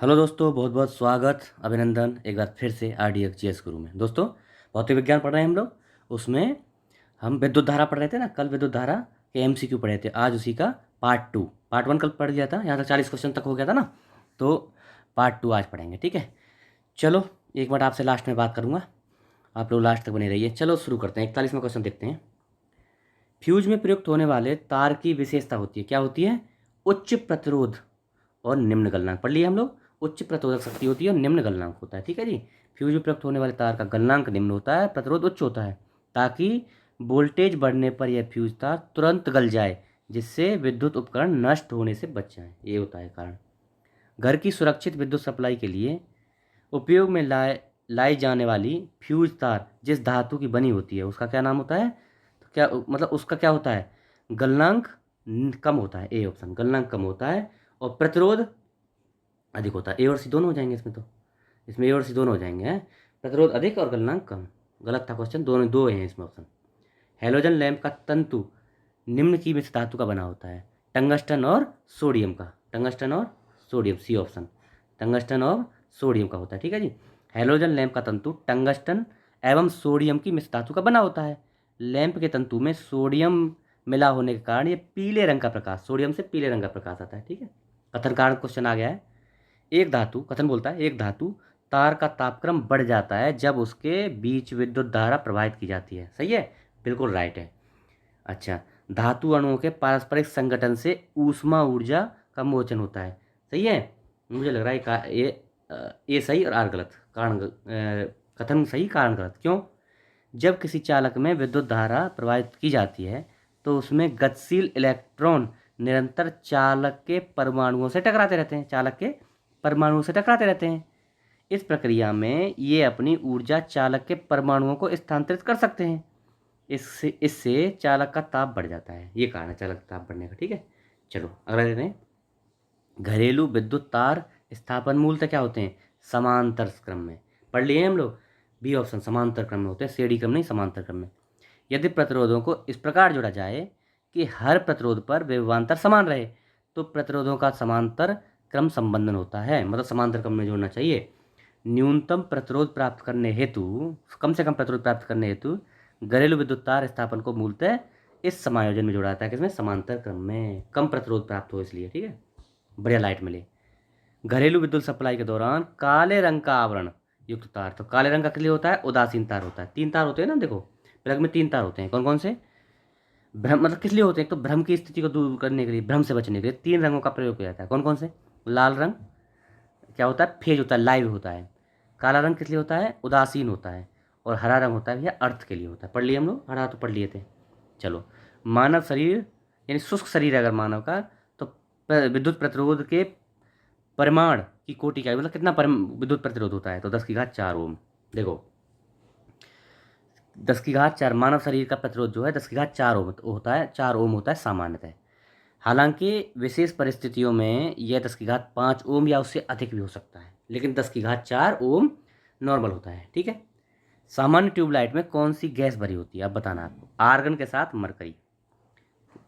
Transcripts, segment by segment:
Hello दोस्तों, बहुत बहुत स्वागत, अभिनंदन एक बार फिर से RDX GS गुरु में। दोस्तों, भौतिक विज्ञान पढ़ रहे हैं हम लोग। उसमें हम विद्युत धारा पढ़ रहे थे ना, कल विद्युत धारा के MCQ पढ़े थे। आज उसी का पार्ट 2। पार्ट 1 कल पढ़ गया था, यहाँ तक 40 क्वेश्चन तक हो गया था ना। तो पार्ट 2 आज पढ़ेंगे, ठीक है। चलो, एक मिनट आपसे लास्ट में बात करूँगा, आप लोग लास्ट तक बने रहिए। चलो शुरू करते हैं, 41वां क्वेश्चन देखते हैं। फ्यूज में प्रयुक्त होने वाले तार की विशेषता होती है, क्या होती है? उच्च प्रतिरोध और निम्न गलनांक। पढ़ लिए हम लोग। उच्च प्रतिरोधक शक्ति होती है और निम्न गलनांक होता है, ठीक है जी। फ्यूज में प्रयुक्त होने वाले तार का गलनांक निम्न होता है, प्रतिरोध उच्च होता है, ताकि वोल्टेज बढ़ने पर यह फ्यूज तार तुरंत गल जाए, जिससे विद्युत उपकरण नष्ट होने से बच जाए। ये होता है कारण। घर की सुरक्षित विद्युत सप्लाई के लिए उपयोग में लाई जाने वाली फ्यूज तार जिस धातु की बनी होती है उसका क्या नाम होता है? तो क्या मतलब उसका क्या होता है? गलनांक कम होता है। ए ऑप्शन, गलनांक कम होता है और प्रतिरोध अधिक होता है। ए और सी दोनों हो जाएंगे इसमें, तो इसमें ए और सी दोनों हो जाएंगे हैं। प्रतिरोध अधिक और गलनांक कम। गलत था क्वेश्चन, दोनों दो हैं इसमें ऑप्शन। हैलोजन लैंप का तंतु निम्न की मिश्र धातु का बना होता है, टंगस्टन और सोडियम का। टंगस्टन और सोडियम, सी ऑप्शन, टंगस्टन और सोडियम का होता है, ठीक है जी। हैलोजन लैंप का तंतु टंगस्टन एवं सोडियम की मिश्र धातु का बना होता है। लैंप के तंतु में सोडियम मिला होने के कारण ये पीले रंग का प्रकाश, सोडियम से पीले रंग का प्रकाश आता है, ठीक है। कथन कारण क्वेश्चन आ गया है। एक धातु, कथन बोलता है, एक धातु तार का तापक्रम बढ़ जाता है जब उसके बीच विद्युत धारा प्रवाहित की जाती है। सही है, बिल्कुल राइट है। अच्छा, धातु अणुओं के पारस्परिक संगठन से ऊष्मा ऊर्जा का मोचन होता है। सही है, मुझे लग रहा है ये सही और आर गलत। कथन सही, कारण गलत। क्यों? जब किसी चालक में विद्युत धारा प्रवाहित की जाती है तो उसमें गतिशील इलेक्ट्रॉन निरंतर चालक के परमाणुओं से टकराते रहते हैं, चालक के परमाणुओं से टकराते रहते हैं। इस प्रक्रिया में ये अपनी ऊर्जा चालक के परमाणुओं को स्थानांतरित कर सकते हैं। इससे इससे चालक का ताप बढ़ जाता है। ये कारण है चालक का ताप बढ़ने का, ठीक है। चलो अगला देते हैं। घरेलू विद्युत तार स्थापन मूलतः क्या होते हैं? समांतर क्रम में। पढ़ लिए हम लोग। बी ऑप्शन, समांतर क्रम में होते हैं, सीढ़ी क्रम नहीं, समांतर क्रम में। यदि प्रतिरोधों को इस प्रकार जोड़ा जाए कि हर प्रतिरोध पर विभवांतर समान रहे तो प्रतिरोधों का समांतर क्रम संबंधन होता है, मतलब समांतर क्रम में जोड़ना चाहिए। न्यूनतम प्रतिरोध प्राप्त करने हेतु, कम से कम प्रतिरोध प्राप्त करने हेतु घरेलू विद्युत तार स्थापन को मूलतः इस समायोजन में जोड़ा जाता है, किसमें? समांतर क्रम में, कम प्रतिरोध प्राप्त हो इसलिए, ठीक है, बढ़िया लाइट मिले। घरेलू विद्युत सप्लाई के दौरान काले रंग का आवरण युक्त तार, तो काले रंग का किस लिए होता है? उदासीन तार होता है। 3 तार होते हैं ना, देखो प्लग में 3 तार होते हैं, कौन कौन से? भ्रम, मतलब किस लिए होते हैं? एक तो भ्रम की स्थिति को दूर करने के लिए, भ्रम से बचने के लिए 3 रंगों का प्रयोग किया जाता है। कौन कौन से? लाल रंग क्या होता है? फेज होता है, लाइव होता है। काला रंग किस लिए होता है? उदासीन होता है। और हरा रंग होता है भैया, अर्थ के लिए होता है। पढ़ लिए हम लोग, हरा तो पढ़ लिए थे। चलो, मानव शरीर यानी शुष्क शरीर अगर मानव का, तो विद्युत प्रतिरोध के परिमाण की कोटि क्या है, मतलब कितना विद्युत प्रतिरोध होता है? तो 10⁴ ओम। देखो, 10⁴ मानव शरीर का प्रतिरोध जो है 10⁴ ओम होता है, 4 ओम होता है सामान्यतः। हालांकि विशेष परिस्थितियों में यह 10⁵ ओम या उससे अधिक भी हो सकता है, लेकिन 10⁴ ओम नॉर्मल होता है, ठीक है। सामान्य ट्यूबलाइट में कौन सी गैस भरी होती है? अब बताना आपको। आर्गन के साथ मरकरी,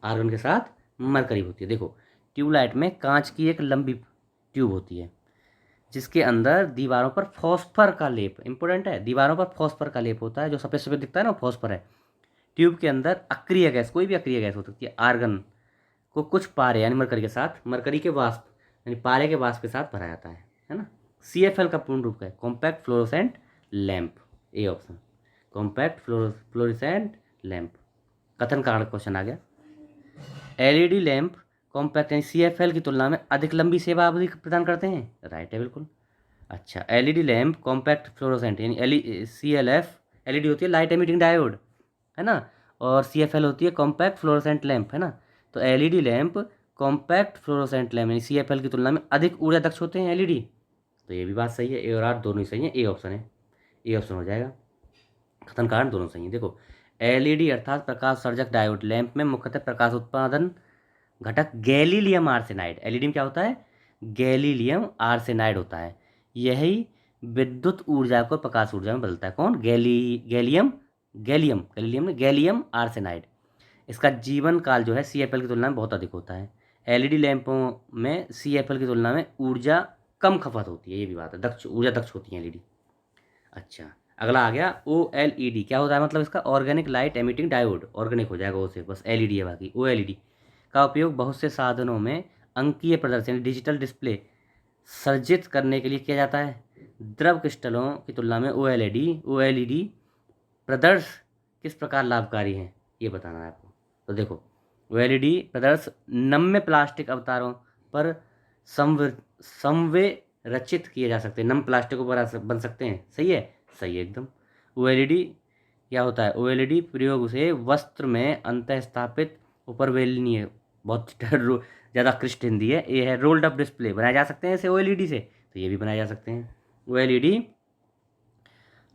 आर्गन के साथ मरकरी होती है। देखो, ट्यूबलाइट में कांच की एक लंबी ट्यूब होती है जिसके अंदर दीवारों पर फॉस्फर का लेप, इंपॉर्टेंट है, दीवारों पर फॉस्फर का लेप होता है, जो सफ़ेद सफ़ेद दिखता है ना, फॉस्फर है। ट्यूब के अंदर अक्रिय गैस, कोई भी अक्रिय गैस हो सकती है, आर्गन को कुछ पारे यानी मरकरी के साथ, मरकरी के वाष्प यानी पारे के वाष्प के साथ भरा जाता है ना। CFL का पूर्ण रूप है compact fluorescent lamp. A option, compact fluorescent lamp. कथन कारण क्वेश्चन आ गया। LED लैंप कॉम्पैक्ट यानी CFL की तुलना में अधिक लंबी सेवा अवधि प्रदान करते हैं। राइट है, बिल्कुल। अच्छा, LED लैंप कॉम्पैक्ट फ्लोरोसेंट यानी CLF, LED होती है लाइट एमिटिंग डायोड, है ना, और CFL होती है कॉम्पैक्ट फ्लोरोसेंट लैंप, है ना। तो LED lamp compact fluorescent lamp यानी CFL की तुलना में अधिक ऊर्जा दक्ष होते हैं LED। तो ये भी बात सही है, ए और आर दोनों ही सही है, ए ऑप्शन है, ए ऑप्शन हो जाएगा। कथन कारण दोनों सही है। देखो, LED अर्थात प्रकाश सर्जक डायोड लैंप में मुख्यतः प्रकाश उत्पादन घटक गैलीलियम आर्सेनाइड, LED में क्या होता है? गैलीलियम आर्सेनाइड होता है। यही विद्युत ऊर्जा को प्रकाश ऊर्जा में बदलता है। कौन? गैलियम, गैलियम, गैलीलियम में गैलियम आर्सेनाइड। इसका जीवन काल जो है CFL की तुलना में बहुत अधिक होता है। LED लैंपों में CFL की तुलना में ऊर्जा कम खपत होती है, ये भी बात है, दक्ष ऊर्जा दक्ष होती है एलईडी। अच्छा, अगला आ गया ओएलईडी। क्या होता है मतलब इसका? Organic light emitting diode. Organic हो जाएगा उसे, बस एलईडी है बाकी। ओएलईडी का उपयोग बहुत से साधनों में अंकीय प्रदर्शन डिजिटल डिस्प्ले सर्जित करने के लिए किया जाता है। द्रव क्रिस्टलों की तुलना में ओएलईडी प्रदर्श किस प्रकार लाभकारी हैं, ये बताना है आपको। तो देखो, ओएलईडी प्रदर्श नम्य प्लास्टिक अवतारों पर संवेरचित किए जा सकते हैं। नम प्लास्टिक पर बन सकते हैं। सही है, सही है एकदम। ओएलईडी क्या होता है? ओएलईडी प्रयोग से वस्त्र में अंतः स्थापित उपरवेलनीय, बहुत ज़्यादा क्लिष्ट हिंदी है ये, है रोल्ड अप डिस्प्ले बनाए जा सकते हैं इसे ओएलईडी से। तो ये भी बनाए जा सकते हैं ओएलईडी।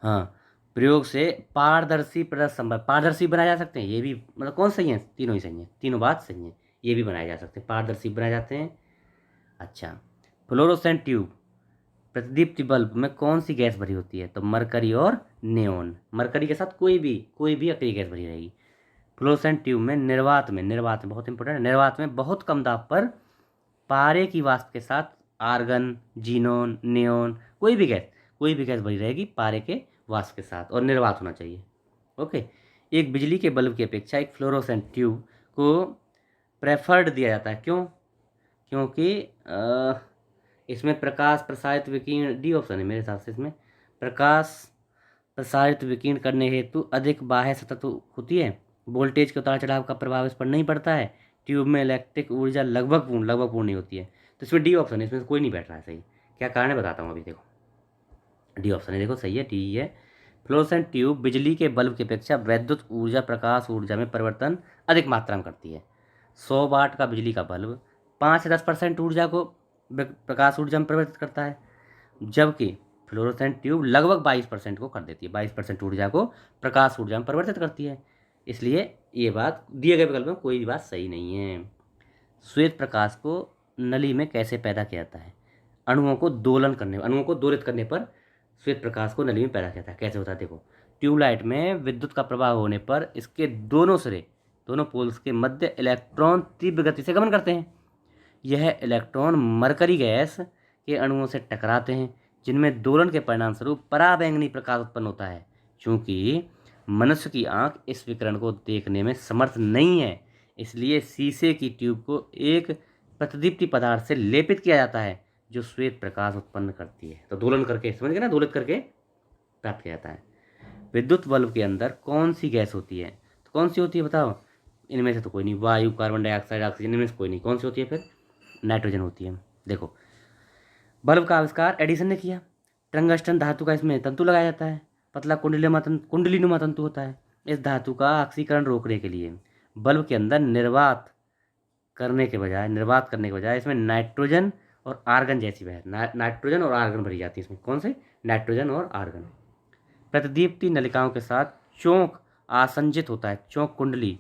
हाँ, प्रयोग से पारदर्शी प्रदर्श संभव, पारदर्शी बनाए जा सकते हैं। ये भी मतलब कौन सही है? तीनों ही सही है, तीनों बात सही है। ये भी बनाए जा सकते हैं, पारदर्शी बनाए जाते हैं। अच्छा, फ्लोरोसेंट ट्यूब प्रतिदीप्ति बल्ब में कौन सी गैस भरी होती है? तो मरकरी और नियोन। मरकरी के साथ कोई भी अकेली गैस भरी रहेगी। फ्लोरोसेंट ट्यूब में निर्वात में बहुत इंपॉर्टेंट है, निर्वात में बहुत कम दाब पर पारे की वाष्प के साथ आर्गन, जीनोन, नियोन, कोई भी गैस भरी रहेगी पारे के वाष्प के साथ, और निर्वात होना चाहिए। ओके। एक बिजली के बल्ब की अपेक्षा एक फ्लोरोसेंट ट्यूब को प्रेफर्ड दिया जाता है। क्यों? क्योंकि इसमें प्रकाश प्रसारित विकिरण, डी ऑप्शन है मेरे हिसाब से, इसमें प्रकाश प्रसारित विकिरण करने हेतु अधिक बाह्य सतह होती है। वोल्टेज के उतार चढ़ाव का प्रभाव इस पर नहीं पड़ता है। ट्यूब में इलेक्ट्रिक ऊर्जा लगभग पूर्ण नहीं होती है। तो इसमें डी ऑप्शन है, इसमें कोई नहीं बैठ रहा है सही। क्या कारण है बताता हूँ अभी। देखो, डी ऑप्शन है, देखो सही है, डी है। फ्लोरोसेंट ट्यूब बिजली के बल्ब की अपेक्षा वैद्युत ऊर्जा प्रकाश ऊर्जा में परिवर्तन अधिक मात्रा में करती है। 100 वाट का बिजली का बल्ब 5 से 10% ऊर्जा को प्रकाश ऊर्जा में परिवर्तित करता है, जबकि फ्लोरोसेंट ट्यूब लगभग 22% को कर देती है। 22% ऊर्जा को प्रकाश ऊर्जा में परिवर्तित करती है। इसलिए ये बात दिए गए विकल्प में कोई बात सही नहीं है। श्वेत प्रकाश को नली में कैसे पैदा किया जाता है? अणुओं को दोलित करने पर श्वेत प्रकाश को नली में पैदा किया जाता है। कैसे होता है? देखो, ट्यूबलाइट में विद्युत का प्रभाव होने पर इसके दोनों पोल्स के मध्य इलेक्ट्रॉन तीव्र गति से गमन करते हैं। यह इलेक्ट्रॉन मरकरी गैस के अणुओं से टकराते हैं, जिनमें दोलन के परिणाम स्वरूप पराबैंगनी प्रकाश उत्पन्न होता है। चूंकि मनुष्य की आंख इस विकिरण को देखने में समर्थ नहीं है, इसलिए शीशे की ट्यूब को एक प्रतिदीप्ति पदार्थ से लेपित किया जाता है जो श्वेत प्रकाश उत्पन्न करती है। तो दोलन करके, समझ गए ना, दोलित करके प्राप्त किया जाता है। विद्युत बल्ब के अंदर कौन सी गैस होती है? तो कौन सी होती है बताओ? इनमें से तो कोई नहीं, वायु, कार्बन डाइऑक्साइड, ऑक्सीजन, इनमें से कोई नहीं। कौन सी होती है फिर? नाइट्रोजन होती है। देखो, बल्ब का आविष्कार एडिसन ने किया। टंगस्टन धातु का इसमें तंतु लगाया जाता है। पतला कुंडलीनुमा तंतु होता है। इस धातु का ऑक्सीकरण रोकने के लिए बल्ब के अंदर निर्वात करने के बजाय इसमें नाइट्रोजन और आर्गन भरी जाती है। इसमें कौन से? नाइट्रोजन और आर्गन। प्रतिदीप्ति नलिकाओं के साथ चौक आसंजित होता है। चौक कुंडली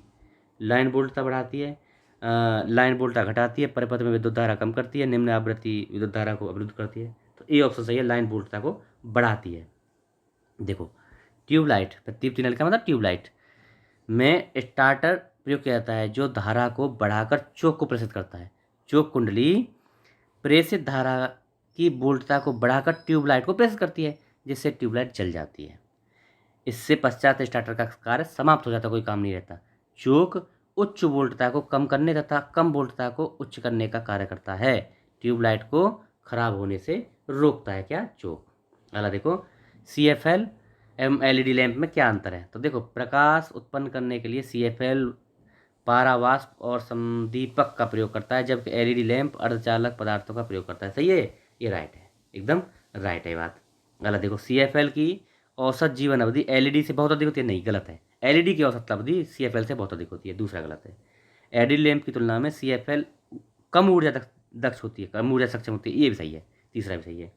लाइन वोल्टता बढ़ाती है, लाइन वोल्टता घटाती है, परिपथ में विद्युत धारा कम करती है, निम्न आवृत्ति विद्युत धारा को अवरुद्ध करती है। तो ए ऑप्शन सही है, लाइन वोल्टता को बढ़ाती है। देखो, ट्यूबलाइट, प्रतिदीप्ति नलिका मतलब ट्यूबलाइट में स्टार्टर प्रयोग किया जाता है जो धारा को बढ़ाकर चौक को प्रेषित करता है। चौक कुंडली प्रेषित धारा की वोल्टता को बढ़ाकर ट्यूबलाइट को प्रेषित करती है, जिससे ट्यूबलाइट जल जाती है। इससे पश्चात स्टार्टर का कार्य समाप्त हो जाता है, कोई काम नहीं रहता। चौक उच्च वोल्टता को कम करने तथा कम वोल्टता को उच्च करने का कार्य करता है। ट्यूबलाइट को खराब होने से रोकता है क्या? चौक। अगला देखो, CFL एवं LED लैंप में क्या अंतर है? तो देखो, प्रकाश उत्पन्न करने के लिए CFL पारावाष्प और संदीपक का प्रयोग करता है, जबकि LED लैंप अर्धचालक पदार्थों का प्रयोग करता है। सही है, ये राइट है, एकदम राइट है बात। गलत। देखो, CFL की औसत जीवन अवधि LED से बहुत अधिक होती है। नहीं, गलत है। LED की औसत अवधि CFL से बहुत अधिक होती है, दूसरा गलत है। LED लैंप की तुलना में CFL कम ऊर्जा दक्ष होती है, कम ऊर्जा सक्षम होती है, ये भी सही है, तीसरा भी सही है।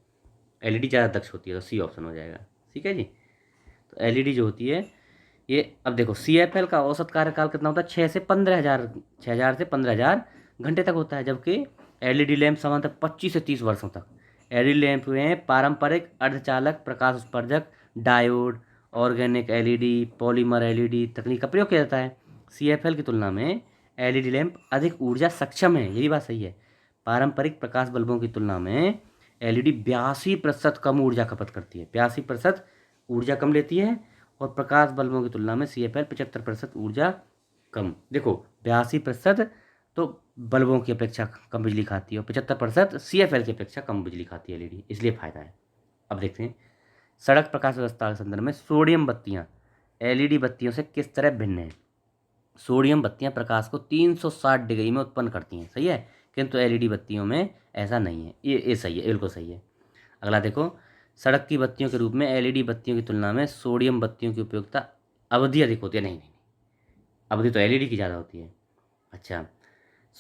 LED ज़्यादा दक्ष होती है, तो C ऑप्शन हो जाएगा। ठीक है जी। तो LED जो होती है ये, अब देखो, CFL का औसत कार्यकाल कितना होता है? 6 से 15,000 घंटे तक होता है, जबकि LED लैंप सामान्यतः 25 से 30 वर्षों तक। LED लैंप में पारंपरिक अर्धचालक, प्रकाश उत्सर्जक, diode, organic LED, polymer LED तकनीक का प्रयोग किया जाता है। CFL की तुलना में LED लैंप अधिक ऊर्जा सक्षम है, ये भी बात सही है। पारंपरिक प्रकाश बल्बों की तुलना में एलईडी 82% कम ऊर्जा खपत करती है, 82% ऊर्जा कम लेती है, और प्रकाश बल्बों की तुलना में CFL 75% ऊर्जा कम। देखो 82% तो बल्बों की अपेक्षा कम बिजली खाती है, और 75% CFL की अपेक्षा कम बिजली खाती है एलईडी, इसलिए फ़ायदा है। अब देखते हैं सड़क प्रकाश व्यवस्था के संदर्भ में सोडियम बत्तियाँ एलईडी बत्तियों से किस तरह भिन्न है। सोडियम बत्तियां प्रकाश को 360 डिग्री में उत्पन्न करती हैं, सही है, किंतु एलईडी बत्तियों में ऐसा नहीं है। ये सही है, बिल्कुल सही है। अगला देखो, सड़क की बत्तियों के रूप में एलईडी बत्तियों की तुलना में सोडियम बत्तियों की उपयोगिता अवधि अधिक होती है। नहीं नहीं, अवधि तो एलईडी की ज़्यादा होती है। अच्छा,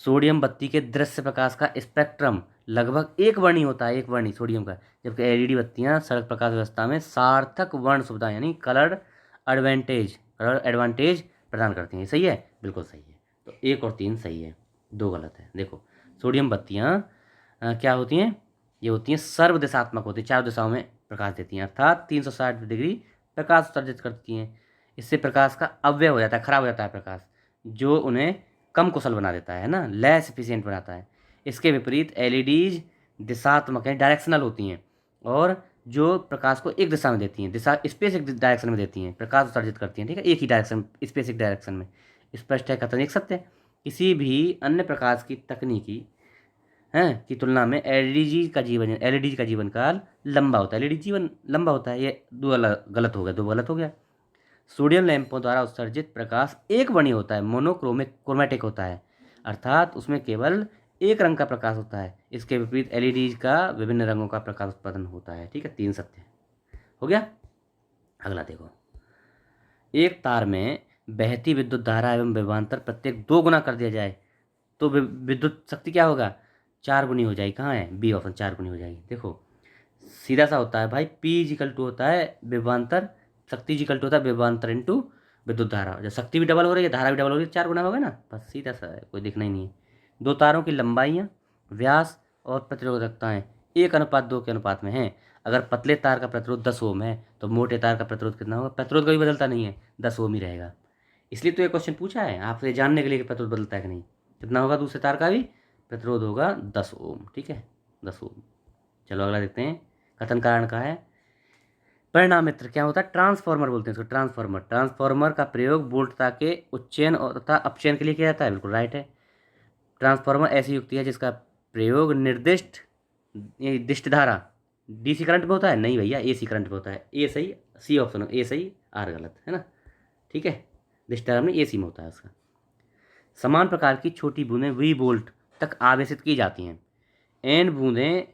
सोडियम बत्ती के दृश्य प्रकाश का स्पेक्ट्रम लगभग एक वर्णी होता है, एक वर्णी सोडियम का, जबकि एलईडी बत्तियां सड़क प्रकाश व्यवस्था में सार्थक वर्ण सुविधा यानी कलर एडवांटेज प्रदान करती हैं। सही है, बिल्कुल सही है। तो 1 और 3 सही है, 2 गलत है। देखो सोडियम बत्तियां क्या होती हैं, ये होती हैं सर्व दिशात्मक होती हैं, चारों दिशाओं में प्रकाश देती हैं, अर्थात 360 डिग्री प्रकाश उत्सर्जित करती हैं। इससे प्रकाश का अव्यय हो जाता है, खराब हो जाता है प्रकाश, जो उन्हें कम कुशल बना देता है ना, लेस एफिशिएंट बनाता है। इसके विपरीत एलईडीज दिशात्मक है, डायरेक्शनल होती हैं, और जो प्रकाश को एक दिशा में देती हैं, दिशा स्पेसिफिक डायरेक्शन में देती हैं, प्रकाश उत्सर्जित करती हैं, ठीक है, एक ही डायरेक्शन, स्पेसिफिक डायरेक्शन में। स्पष्ट है, कथन एक सत्य है। किसी भी अन्य प्रकाश की तकनीकी हैं की तुलना में एलईडी का जीवन काल लंबा होता है, एलईडी जीवन लंबा होता है। ये दो गलत हो गया, 2 गलत हो गया। सोडियम लैंपों द्वारा उत्सर्जित प्रकाश एक वर्णीय होता है, क्रोमैटिक होता है, अर्थात उसमें केवल एक रंग का प्रकाश होता है। इसके विपरीत एलईडी का विभिन्न रंगों का प्रकाश उत्पादन होता है, ठीक है, 3 सत्य हो गया। अगला देखो, एक तार में बहती विद्युत धारा एवं विभवांतर प्रत्येक 2 गुना कर दिया जाए तो विद्युत शक्ति क्या होगा, 4 गुनी हो जाएगी। कहाँ है, बी ऑप्शन, 4 गुनी हो जाएगी। देखो सीधा सा होता है भाई, P इजिकल टू होता है विभवांतर, शक्ति इजिकल टू होता है विभवांतर इंटू विद्युत धारा। जब शक्ति भी डबल हो रही है, धारा भी डबल हो रही है, 4 गुना होगा ना, बस सीधा सा है, कोई दिखना ही नहीं है। 2 तारों की लंबाइयाँ, व्यास और प्रतिरोधकताएँ 1:2 के अनुपात में हैं। अगर पतले तार का प्रतिरोध 10 ओम है तो मोटे तार का प्रतिरोध कितना होगा, प्रतिरोध कभी बदलता नहीं है, 10 ओम ही रहेगा। इसलिए तो ये क्वेश्चन पूछा है आपसे जानने के लिए कि प्रतिरोध बदलता है कि नहीं। कितना होगा दूसरे तार का भी प्रतिरोध होगा, 10 ओम, ठीक है, 10 ओम। चलो अगला देखते हैं, कथन कारण का है परिणाम मित्र क्या होता है, ट्रांसफार्मर बोलते हैं इसको, ट्रांसफार्मर का प्रयोग वोल्टता के उच्चयन और तथा अपचयन के लिए किया जाता है, बिल्कुल राइट है। ट्रांसफार्मर ऐसी युक्ति है जिसका प्रयोग निर्दिष्ट धारा डीसी करंट में होता है, नहीं भैया एसी करंट में होता है। ए सही, सी ऑप्शन, ए सही, आर गलत है ना, ठीक है, डिस्ट धारा में एसी में होता है उसका। समान प्रकार की छोटी बूंदें वी वोल्ट तक आवेशित की जाती हैं, एन बूंदें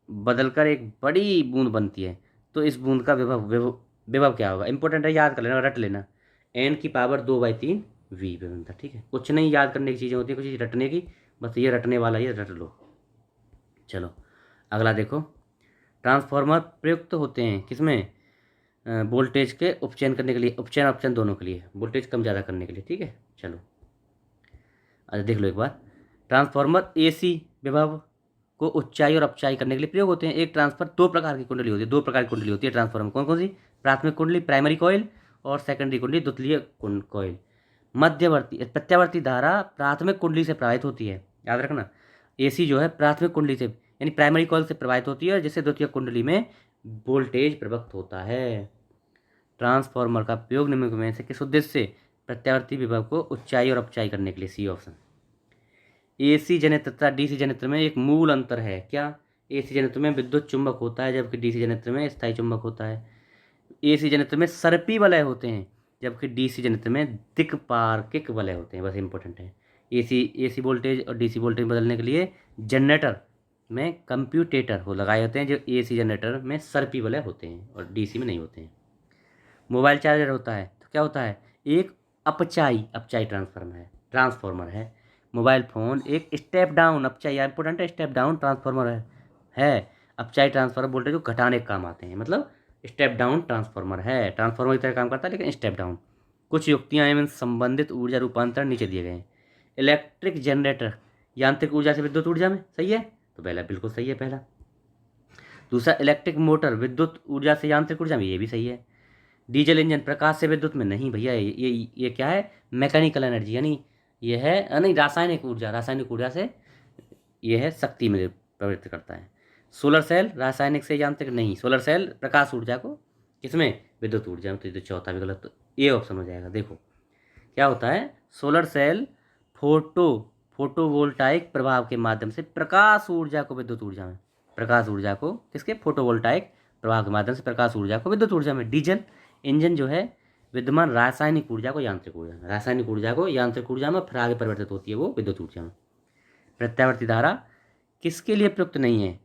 बदलकर एक बड़ी बूंद बनती है, तो इस बूंद का विभव क्या होगा, इंपॉर्टेंट है, याद कर लेना, रट लेना। एन की पावर 2/3 वी पे बनता है, ठीक है, कुछ नहीं याद करने की चीज़ें होती है, कुछ चीज़ रटने की, बस ये रटने वाला ये रट लो। चलो अगला देखो, ट्रांसफार्मर प्रयुक्त होते हैं किसमें, वोल्टेज के उपचयन करने के लिए, उपचयन अपचयन दोनों के लिए, वोल्टेज कम ज़्यादा करने के लिए, ठीक है। चलो अच्छा देख लो एक बार, ट्रांसफार्मर एसी विभव को ऊंचाई और अपचाई करने के लिए प्रयोग होते हैं। एक ट्रांसफर 2 प्रकार की कुंडली होती है, 2 प्रकार की कुंडली होती है ट्रांसफार्मर, कौन कौन सी, प्राथमिक कुंडली प्राइमरी कॉइल और सेकेंडरी कुंडली द्वितीय कॉइल। मध्यवर्ती प्रत्यावर्ती धारा प्राथमिक कुंडली से प्रवाहित होती है, याद रखना, एसी जो है प्राथमिक कुंडली से यानी प्राइमरी कॉइल से प्रवाहित होती है, जिससे द्वितीय कुंडली में वोल्टेज प्रवक्त होता है। ट्रांसफार्मर का प्रयोग निम्न में से किस उद्देश्य से, प्रत्यावर्ती विभव को ऊंचाई और अपचाई करने के लिए, सी ऑप्शन। एसी जनित्र तथा डीसी जनित्र में एक मूल अंतर है, क्या, एसी जनित्र में विद्युत चुंबक होता है जबकि डीसी जनित्र में स्थायी चुंबक होता है। एसी जनित्र में सर्पी वलय होते हैं जबकि डीसी जनित्र में दिक्पार्किक वलय होते हैं, बस इंपॉर्टेंट है। एसी वोल्टेज और डीसी वोल्टेज बदलने के लिए जनरेटर में कंप्यूटेटर हो लगाए होते हैं, जो एसी जनरेटर में सर्पी वलय होते हैं और डीसी में नहीं होते हैं। मोबाइल चार्जर होता है तो क्या होता है, एक अपचाई ट्रांसफार्मर है। मोबाइल फ़ोन एक स्टेप डाउन अपचाई, इंपॉर्टेंट है, स्टेप डाउन ट्रांसफार्मर है। अपचाई ट्रांसफार्मर वोल्टेज को घटाने का काम आते हैं, मतलब स्टेप डाउन ट्रांसफार्मर है, ट्रांसफार्मर की तरह काम करता है लेकिन स्टेप डाउन। कुछ युक्तियाँ एवं संबंधित ऊर्जा रूपांतरण नीचे दिए गए हैं। इलेक्ट्रिक जनरेटर यांत्रिक ऊर्जा से विद्युत ऊर्जा में, सही है, तो पहला बिल्कुल सही है पहला। दूसरा इलेक्ट्रिक मोटर विद्युत ऊर्जा से यांत्रिक ऊर्जा में, ये भी सही है। डीजल इंजन प्रकाश से विद्युत में, नहीं भैया, ये क्या है, मैकेनिकल एनर्जी, यानी ये है नहीं, रासायनिक ऊर्जा से ये है शक्ति में प्रवृत्त करता है। सोलर सेल रासायनिक से यांत्रिक नहीं, सोलर सेल प्रकाश ऊर्जा को किसमें, विद्युत ऊर्जा में। तो ये तो चौथा भी गलत, तो ए ऑप्शन हो जाएगा। देखो क्या होता है, सोलर सेल फोटोवोल्टाइक प्रभाव के माध्यम से प्रकाश ऊर्जा को विद्युत ऊर्जा में, प्रकाश ऊर्जा को किसके, फोटोवोल्टाइक प्रभाव के माध्यम से प्रकाश ऊर्जा को विद्युत ऊर्जा में। डीजल इंजन जो है विद्यमान रासायनिक ऊर्जा को यांत्रिक ऊर्जा में, रासायनिक ऊर्जा को यांत्रिक ऊर्जा में, फिर आगे परिवर्तित होती है वो विद्युत ऊर्जा में। प्रत्यावर्ती धारा किसके लिए प्रयुक्त नहीं है,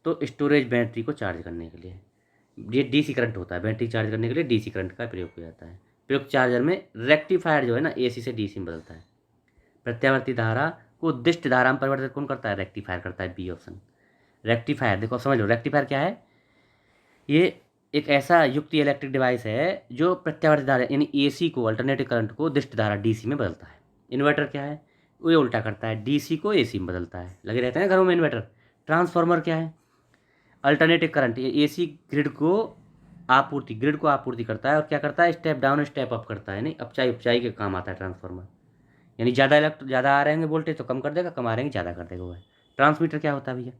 तो स्टोरेज बैटरी को चार्ज करने के लिए। ये डीसी करंट होता है, बैटरी चार्ज करने के लिए डीसी करंट का प्रयोग किया जाता है। प्रयुक्त चार्जर में रेक्टिफायर जो है ना एसी से डीसी में बदलता है। प्रत्यावर्ती धारा को दिष्ट धारा में परिवर्तित कौन करता है, रेक्टिफायर करता है, बी ऑप्शन। रेक्टिफायर देखो समझ लो, रेक्टिफायर क्या है, ये एक ऐसा युक्ति इलेक्ट्रिक डिवाइस है जो प्रत्यावर्ती धारा यानी एसी को, अल्टरनेटिव करंट को दिष्ट धारा डीसी में बदलता है। इन्वर्टर क्या है, वो उल्टा करता है, डीसी को एसी में बदलता है, लगे रहते हैं घरों में इन्वर्टर। ट्रांसफार्मर क्या है, अल्टरनेटिव करंट एसी ग्रिड को आपूर्ति करता है, और क्या करता है, स्टेप डाउन स्टेप अप करता है, नहीं अपचाई उपचाई के काम आता है ट्रांसफार्मर। यानी ज़्यादा आ रहे हैं वोल्टेज तो कम कर देगा, कम आ रहे हैं ज़्यादा कर देगा वो है। ट्रांसमीटर क्या होता है भैया,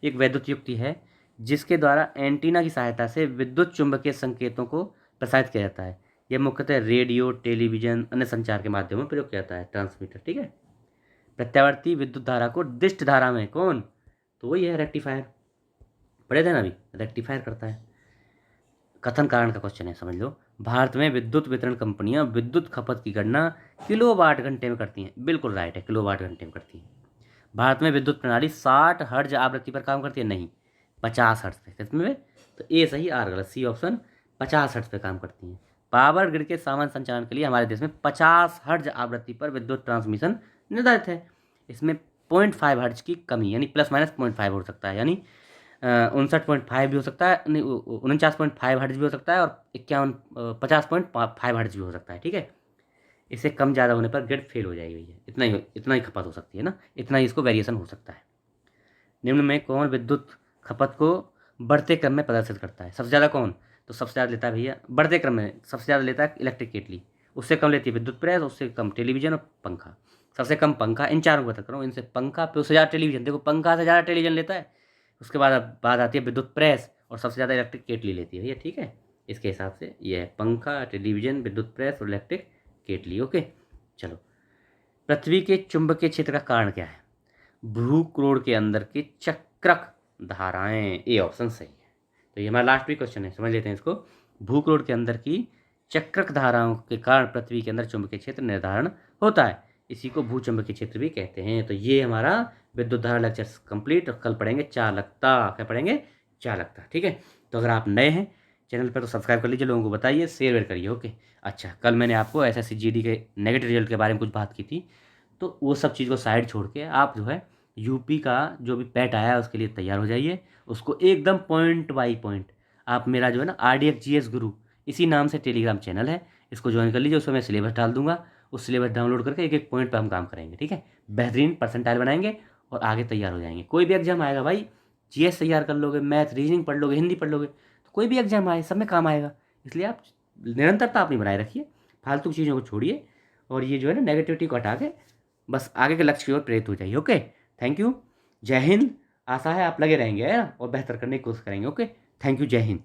एक वैद्युत युक्ति है जिसके द्वारा एंटीना की सहायता से विद्युत चुंबकीय संकेतों को प्रसारित किया जाता है। यह मुख्यतः रेडियो, टेलीविजन, अन्य संचार के माध्यम में प्रयोग किया जाता है ट्रांसमीटर, ठीक है। प्रत्यावर्ती विद्युत धारा को दिष्ट धारा में कौन, तो वही है रेक्टिफायर, पढ़े थे ना अभी, रेक्टिफायर करता है। कथन कारण का क्वेश्चन है, समझ लो। भारत में विद्युत वितरण कंपनियां विद्युत खपत की गणना किलोवाट घंटे में करती हैं, बिल्कुल राइट है, किलोवाट घंटे में करती हैं। भारत में विद्युत प्रणाली 60 हर्ट्ज आवृत्ति पर काम करती है, नहीं 50 हर्ट्ज पे, कितने में, तो ए सही आर गलत, सी ऑप्शन 50 हर्ट्ज पे काम करती हैं। पावर ग्रिड के सामान्य संचालन के लिए हमारे देश में 50 हर्ट्ज आवृत्ति पर विद्युत ट्रांसमिशन निर्धारित है। इसमें 0.5 हर्ट्ज की कमी यानी प्लस माइनस 0.5 हो सकता है, यानी 59.5 भी हो सकता है, नहीं 49.5 हर्ट्ज भी हो सकता है, और 50.5 हर्ट्ज भी हो सकता है, ठीक है। इससे कम ज़्यादा होने पर ग्रिड फेल हो जाएगी भैया, इतना ही खपत हो सकती है ना, इतना ही इसको वेरिएशन हो सकता है। निम्न में कौन विद्युत खपत को बढ़ते क्रम में प्रदर्शित करता है, सबसे ज़्यादा कौन, तो सबसे ज़्यादा लेता है भैया बढ़ते क्रम में, सबसे ज़्यादा लेता है इलेक्ट्रिक केटली, उससे कम लेती है विद्युत प्रेस, उससे कम टेलीविजन और पंखा। सबसे कम पंखा, इन चारों को बता कर रहा हूँ, इनसे पंखा पे उससे ज़्यादा टेलीविजन, देखो पंखा से ज़्यादा टेलीविजन लेता है, उसके बाद आती है विद्युत प्रेस, और सबसे ज़्यादा इलेक्ट्रिक केटली लेती है भैया, ठीक है। इसके हिसाब से ये है पंखा, टेलीविजन, विद्युत प्रेस और इलेक्ट्रिक केटली, ओके। चलो, पृथ्वी के चुंबकीय क्षेत्र का कारण क्या है, भूक्रोड़ के अंदर की चक्रक धाराएं, ए ऑप्शन सही है। तो ये हमारा लास्ट भी क्वेश्चन है, समझ लेते हैं इसको। भूक्रोड़ के अंदर की चक्रक धाराओं के कारण पृथ्वी के अंदर चुंबकीय क्षेत्र निर्धारण होता है, इसी को भूचुंबकीय क्षेत्र भी कहते हैं। तो ये हमारा विद्युत धारा लेक्चर कंप्लीट, और कल पढ़ेंगे चालकता, क्या पढ़ेंगे, चालकता, ठीक है। तो अगर आप नए हैं चैनल पर तो सब्सक्राइब कर लीजिए, लोगों को बताइए, शेयर वेयर करिए, ओके। अच्छा, कल मैंने आपको SSC GD के नेगेटिव रिजल्ट के बारे में कुछ बात की थी, तो वो सब चीज़ को साइड छोड़ के आप जो है यूपी का जो भी पैट आया है उसके लिए तैयार हो जाइए, उसको एकदम पॉइंट बाई पॉइंट। आप मेरा जो है ना RDF GS गुरु इसी नाम से टेलीग्राम चैनल है, इसको ज्वाइन कर लीजिए, उसमें मैं सिलेबस डाल दूंगा, उस सिलेबस डाउनलोड करके एक एक पॉइंट पर हम काम करेंगे, ठीक है। बेहतरीन परसेंटाइल बनाएंगे और आगे तैयार हो जाएंगे। कोई भी एग्जाम आएगा भाई, GS तैयार कर लोगे, मैथ रीजनिंग पढ़ लोगे, हिंदी पढ़ लोगे, तो कोई भी एग्जाम आए सब में काम आएगा। इसलिए आप निरंतरता अपनी बनाए रखिए, फालतू चीज़ों को छोड़िए, और ये जो है ना नेगेटिविटी को हटा के बस आगे के लक्ष्य की ओर प्रेरित हो जाइए, ओके। थैंक यू, जय हिंद। आशा है आप लगे रहेंगे है ना, और बेहतर करने की कोशिश करेंगे, ओके। थैंक यू, जय हिंद।